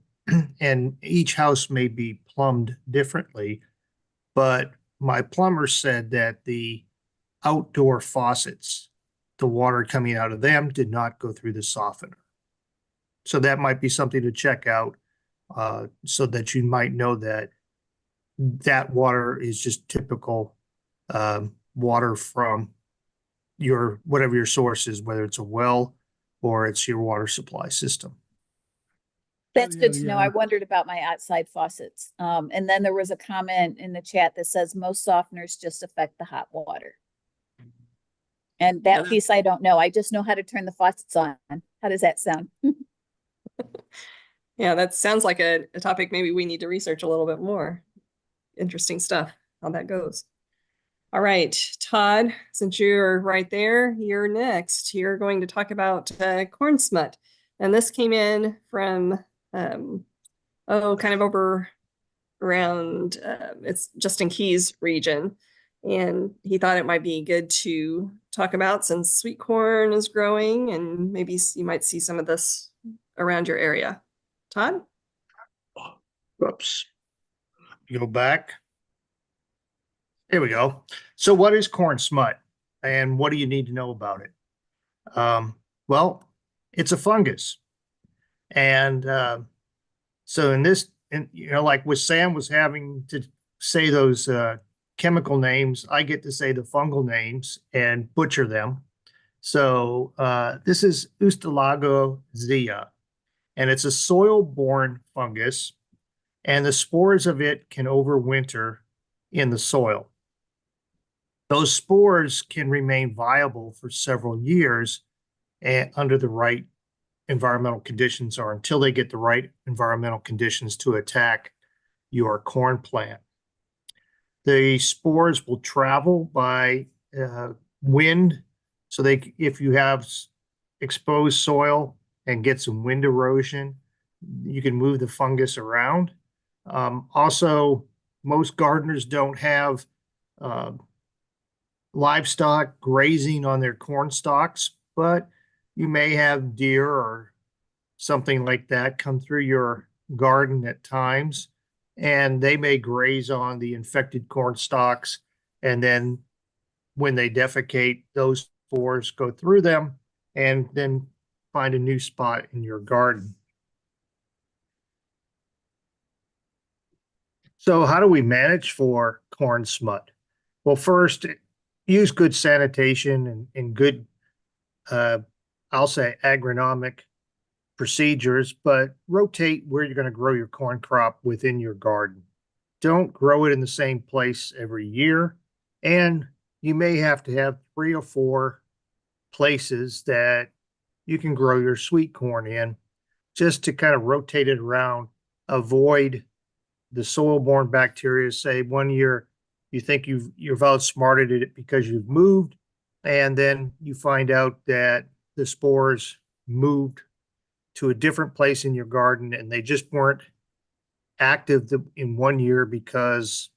and each house may be plumbed differently, but my plumber said that the outdoor faucets, the water coming out of them did not go through the softener. So that might be something to check out, so that you might know that that water is just typical water from your whatever your source is, whether it's a well or it's your water supply system. That's good to know. I wondered about my outside faucets. And then there was a comment in the chat that says most softeners just affect the hot water. And that piece I don't know. I just know how to turn the faucets on. How does that sound? Yeah, that sounds like a topic maybe we need to research a little bit more. Interesting stuff, how that goes. All right, Todd, since you're right there, you're next. You're going to talk about corn smut. And this came in from, kind of over around, it's Justin Key's region. And he thought it might be good to talk about since sweet corn is growing, and maybe you might see some of this around your area. Todd? Whoops. Go back. There we go. So what is corn smut and what do you need to know about it? Well, it's a fungus. And so like with Sam was having to say those chemical names, I get to say the fungal names and butcher them. So this is Ustalago zea, and it's a soil-borne fungus, and the spores of it can overwinter in the soil. Those spores can remain viable for several years under the right environmental conditions, or until they get the right environmental conditions to attack your corn plant. The spores will travel by wind. So if you have exposed soil and get some wind erosion, you can move the fungus around. Also, most gardeners don't have livestock grazing on their corn stalks, but you may have deer or something like that come through your garden at times, and they may graze on the infected corn stalks. And then when they defecate, those spores go through them and then find a new spot in your garden. So how do we manage for corn smut? Well, first, use good sanitation and good, I'll say, agronomic procedures, but rotate where you're going to grow your corn crop within your garden. Don't grow it in the same place every year. And you may have to have 3 or 4 places that you can grow your sweet corn in, just to kind of rotate it around, avoid the soil-borne bacteria. Say 1 year you think you've outsmarted it because you've moved, and then you find out that the spores moved to a different place in your garden and they just weren't active in 1 year because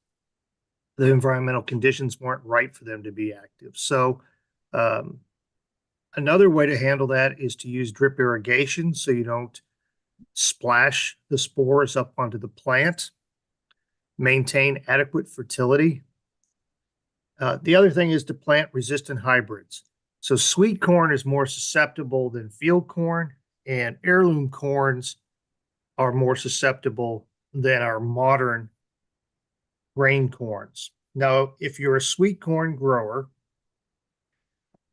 the environmental conditions weren't right for them to be active. So another way to handle that is to use drip irrigation so you don't splash the spores up onto the plant. Maintain adequate fertility. The other thing is to plant resistant hybrids. So sweet corn is more susceptible than field corn, and heirloom corns are more susceptible than our modern grain corns. Now, if you're a sweet corn grower,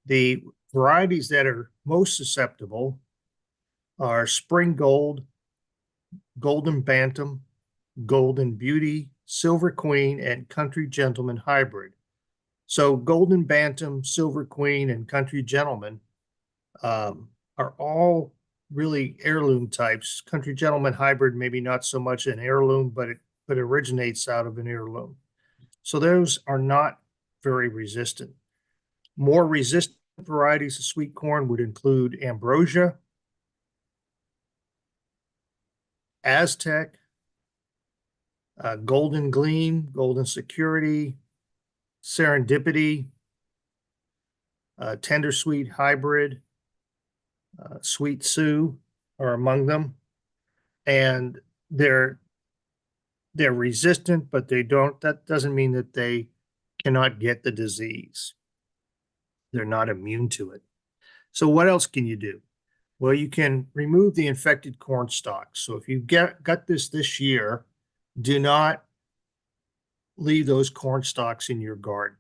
the varieties that are most susceptible are Spring Gold, Golden Bantam, Golden Beauty, Silver Queen, and Country Gentleman Hybrid. So Golden Bantam, Silver Queen, and Country Gentleman are all really heirloom types. Country Gentleman Hybrid, maybe not so much an heirloom, but it originates out of an heirloom. So those are not very resistant. More resistant varieties of sweet corn would include Ambrosia, Aztec, Golden Gleam, Golden Security, Serendipity, Tender Sweet Hybrid, Sweet Sioux are among them. And they're resistant, but that doesn't mean that they cannot get the disease. They're not immune to it. So what else can you do? Well, you can remove the infected corn stalks. So if you got this year, do not leave those corn stalks in your garden.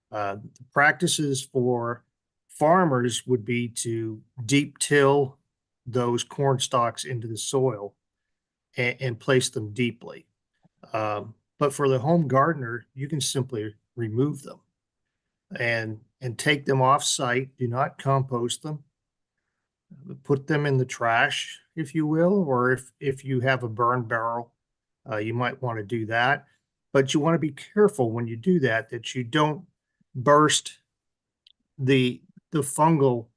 The practices for farmers would be to deep till those corn stalks into the soil and place them deeply. But for the home gardener, you can simply remove them and take them off site. Do not compost them. Put them in the trash, if you will, or if you have a burn barrel, you might want to do that. But you want to be careful when you do that you don't burst the fungal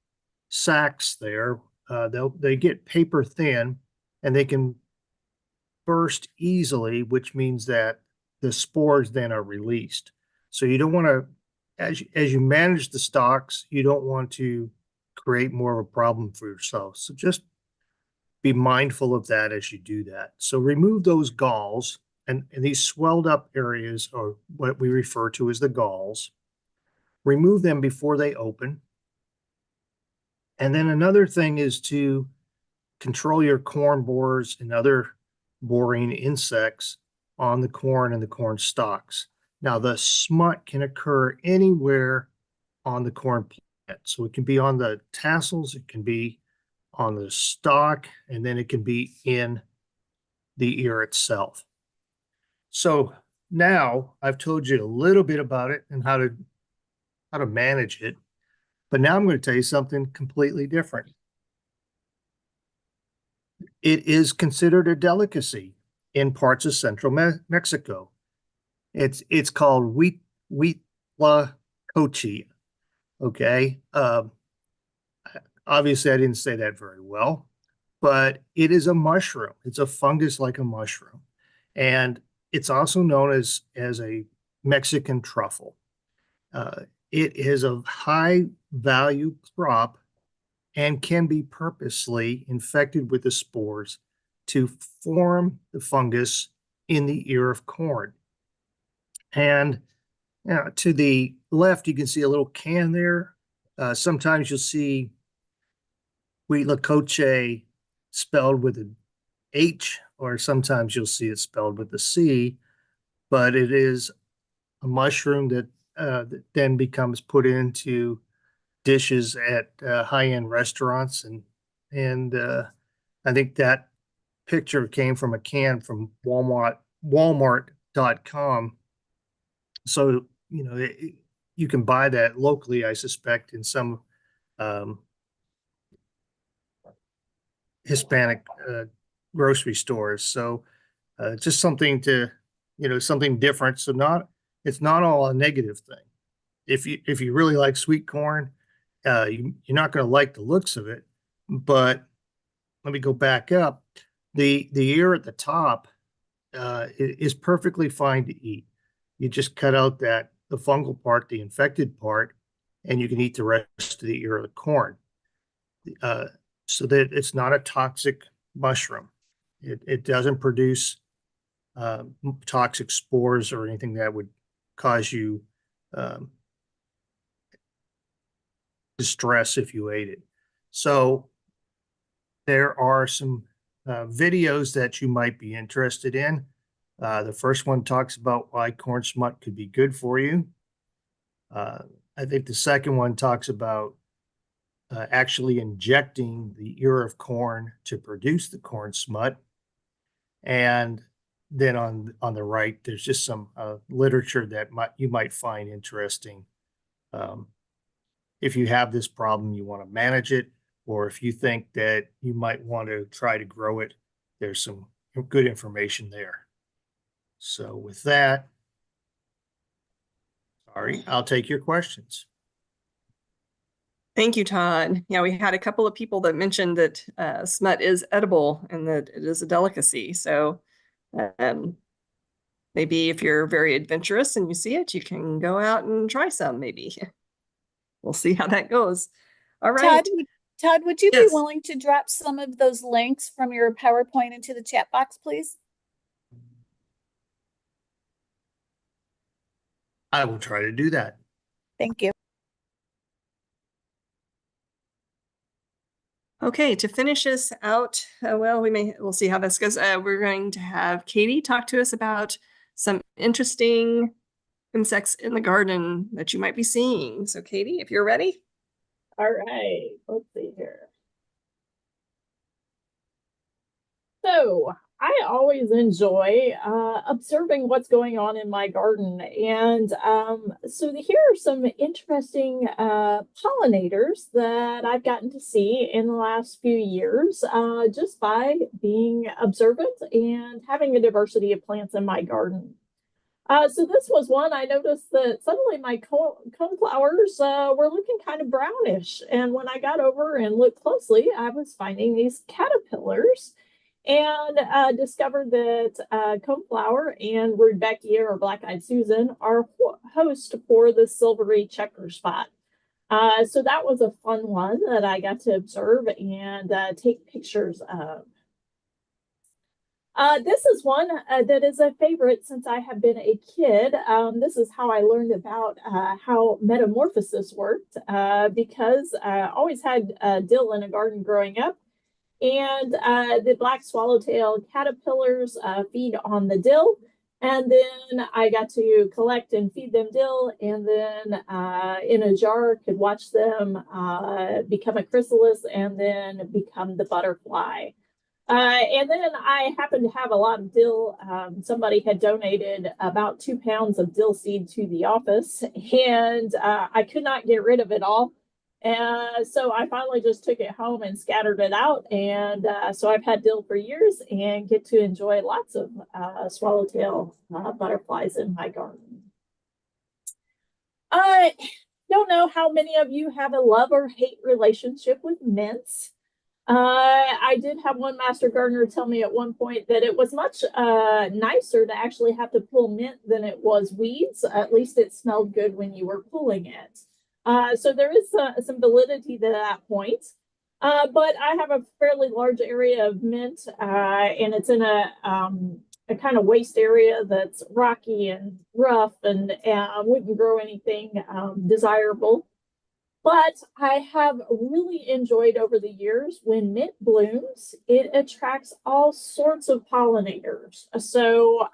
sacs there. They get paper thin and they can burst easily, which means that the spores then are released. So you don't want to, as you manage the stalks, you don't want to create more of a problem for yourself. So just be mindful of that as you do that. So remove those galls, and these swelled up areas are what we refer to as the galls. Remove them before they open. And then another thing is to control your corn borers and other boring insects on the corn and the corn stalks. Now, the smut can occur anywhere on the corn plant. So it can be on the tassels, it can be on the stalk, and then it can be in the ear itself. So now I've told you a little bit about it and how to manage it, but now I'm going to tell you something completely different. It is considered a delicacy in parts of central Mexico. It's called huitlacoche. Okay. Obviously, I didn't say that very well, but it is a mushroom. It's a fungus like a mushroom, and it's also known as a Mexican truffle. It is a high value crop and can be purposely infected with the spores to form the fungus in the ear of corn. And to the left, you can see a little can there. Sometimes you'll see huitlacoche spelled with an H, or sometimes you'll see it spelled with a C, but it is a mushroom that then becomes put into dishes at high-end restaurants, and I think that picture came from a can from Walmart.com. So you can buy that locally, I suspect, in some Hispanic grocery stores. So just something to something different. So it's not all a negative thing. If you really like sweet corn, you're not going to like the looks of it. But let me go back up. The ear at the top is perfectly fine to eat. You just cut out the fungal part, the infected part, and you can eat the rest of the ear of the corn. So that it's not a toxic mushroom. It doesn't produce toxic spores or anything that would cause you distress if you ate it. So there are some videos that you might be interested in. The first one talks about why corn smut could be good for you. I think the second one talks about actually injecting the ear of corn to produce the corn smut. And then on the right, there's just some literature that you might find interesting. If you have this problem, you want to manage it, or if you think that you might want to try to grow it, there's some good information there. So with that, I'll take your questions. Thank you, Todd. Yeah, we had a couple of people that mentioned that smut is edible and that it is a delicacy. So maybe if you're very adventurous and you see it, you can go out and try some, maybe. We'll see how that goes. All right. Todd, would you Yes. be willing to drop some of those links from your PowerPoint into the chat box, please? I will try to do that. Thank you. Okay, to finish us out, we'll see how this goes. We're going to have Katie talk to us about some interesting insects in the garden that you might be seeing. So Katie, if you're ready. All right, let's see here. So I always enjoy observing what's going on in my garden. And so here are some interesting pollinators that I've gotten to see in the last few years just by being observant and having a diversity of plants in my garden. So this was one I noticed that suddenly my coneflowers were looking kind of brownish. And when I got over and looked closely, I was finding these caterpillars and discovered that coneflower and rudbeckia or black-eyed Susan are host for the silvery checker spot. So that was a fun one that I got to observe and take pictures of. This is one that is a favorite since I have been a kid. This is how I learned about how metamorphosis worked because I always had dill in a garden growing up. And the black swallowtail caterpillars feed on the dill. And then I got to collect and feed them dill, and then in a jar could watch them become a chrysalis and then become the butterfly. And then I happened to have a lot of dill. Somebody had donated about 2 pounds of dill seed to the office, and I could not get rid of it all. So I finally just took it home and scattered it out. And so I've had dill for years and get to enjoy lots of swallowtail butterflies in my garden. I don't know how many of you have a love or hate relationship with mints. I did have one master gardener tell me at one point that it was much nicer to actually have to pull mint than it was weeds. At least it smelled good when you were pulling it. So there is some validity to that point. But I have a fairly large area of mint, and it's in a kind of waste area that's rocky and rough and wouldn't grow anything desirable. But I have really enjoyed over the years when mint blooms, it attracts all sorts of pollinators. So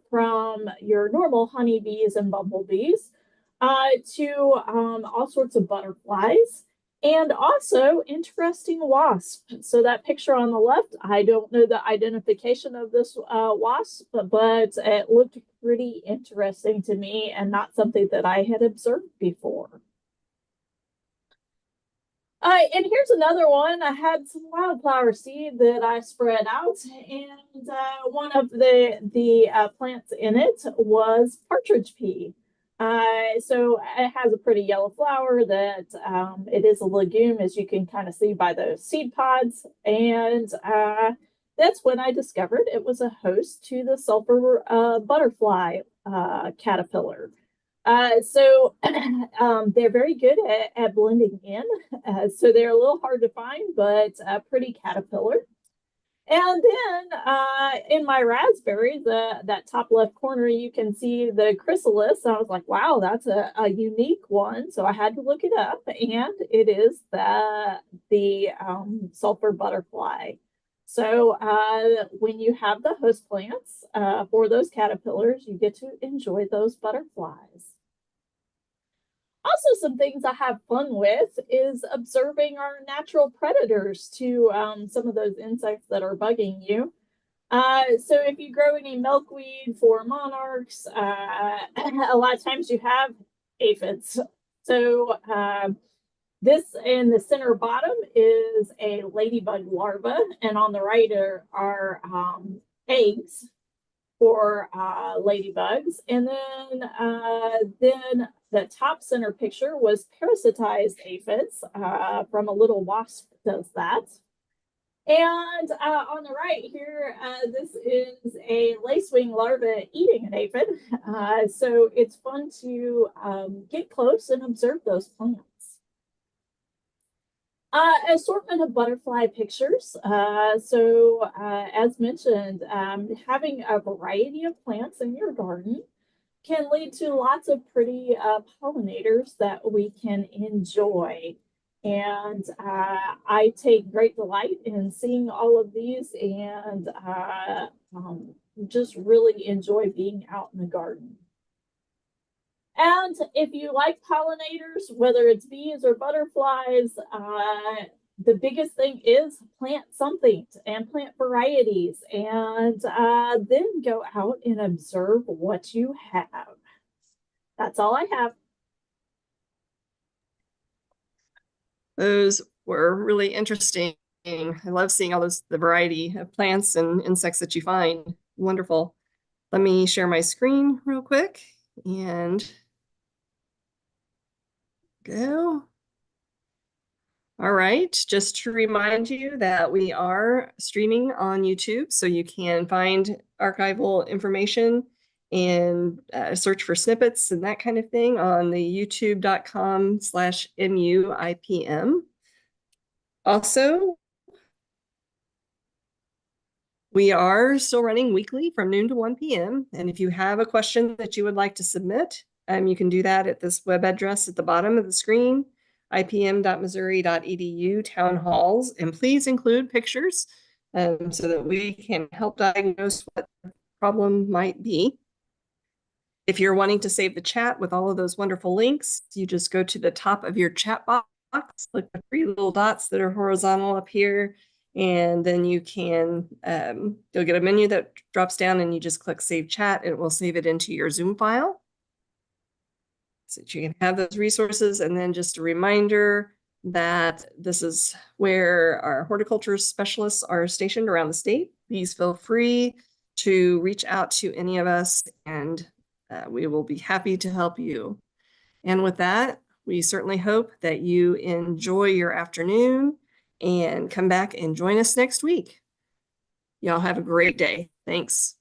from your normal honeybees and bumblebees to all sorts of butterflies and also interesting wasps. So that picture on the left, I don't know the identification of this wasp, but it looked pretty interesting to me and not something that I had observed before. And here's another one. I had some wildflower seed that I spread out, and one of the plants in it was partridge pea. So it has a pretty yellow flower that it is a legume, as you can kind of see by those seed pods. And that's when I discovered it was a host to the sulfur butterfly caterpillar. So they're very good at blending in. So they're a little hard to find, but a pretty caterpillar. And then in my raspberry, that top left corner, you can see the chrysalis. I was like, wow, that's a unique one. So I had to look it up, and it is the sulfur butterfly. So when you have the host plants for those caterpillars, you get to enjoy those butterflies. Also, some things I have fun with is observing our natural predators to some of those insects that are bugging you. So if you grow any milkweed for monarchs, a lot of times you have aphids. So this in the center bottom is a ladybug larva, and on the right are eggs for ladybugs. And then the top center picture was parasitized aphids from a little wasp does that. And on the right here, this is a lacewing larva eating an aphid. So it's fun to get close and observe those plants. Assortment of butterfly pictures. So as mentioned, having a variety of plants in your garden can lead to lots of pretty pollinators that we can enjoy. And I take great delight in seeing all of these and just really enjoy being out in the garden. And if you like pollinators, whether it's bees or butterflies, the biggest thing is plant something and plant varieties, and then go out and observe what you have. That's all I have. Those were really interesting. I love seeing all the variety of plants and insects that you find. Wonderful. Let me share my screen real quick and go. All right, just to remind you that we are streaming on YouTube, so you can find archival information and search for snippets and that kind of thing on the youtube.com/MUIPM. Also, We are still running weekly from noon to 1 p.m. And if you have a question that you would like to submit, you can do that at this web address at the bottom of the screen, ipm.missouri.edu town halls. And please include pictures so that we can help diagnose what the problem might be. If you're wanting to save the chat with all of those wonderful links, you just go to the top of your chat box, click the three little dots that are horizontal up here, and then you can, you'll get a menu that drops down and you just click Save Chat and it will save it into your Zoom file. So that you can have those resources. And then just a reminder that this is where our horticulture specialists are stationed around the state. Please feel free to reach out to any of us and we will be happy to help you. And with that, we certainly hope that you enjoy your afternoon and come back and join us next week. Y'all have a great day. Thanks.